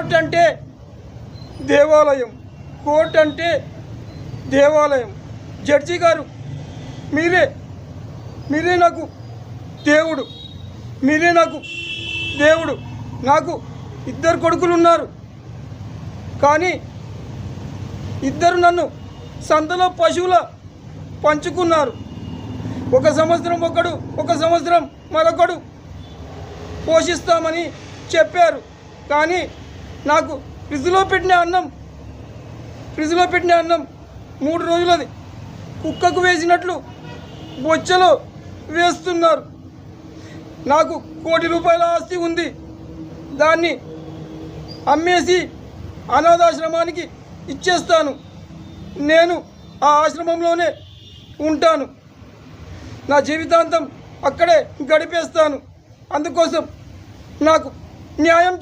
Court అంటే దేవాలయం, court అంటే దేవాలయం. జడ్జి గారు మీరే నాకు దేవుడు, మీరే నాకు దేవుడు. నాకు 2 కొడుకులు ఉన్నారు, కానీ ఇద్దరు నన్ను సంతలో పశువుల పంచుకున్నారు. 1 సంవత్సరం ఒకడు, 1 సంవత్సరం మరొకడు పోషిస్తామని చెప్పారు. కానీ నాకు ఫ్రిడ్జ్లో పెట్టిన అన్నం 3 రోజులది కుక్కకు వేసినట్లు బొచ్చలో వేస్తున్నారు. నాకు 1 కోటి రూపాయల ఆస్తి ఉంది, దాన్ని అమ్మేసి అనాథాశ్రమానికి ఇచ్చేస్తాను. నేను ఆ ఆశ్రమంలోనే ఉంటాను, నా జీవితాంతం అక్కడే గడిపేస్తాను. అందుకోసం నాకు న్యాయం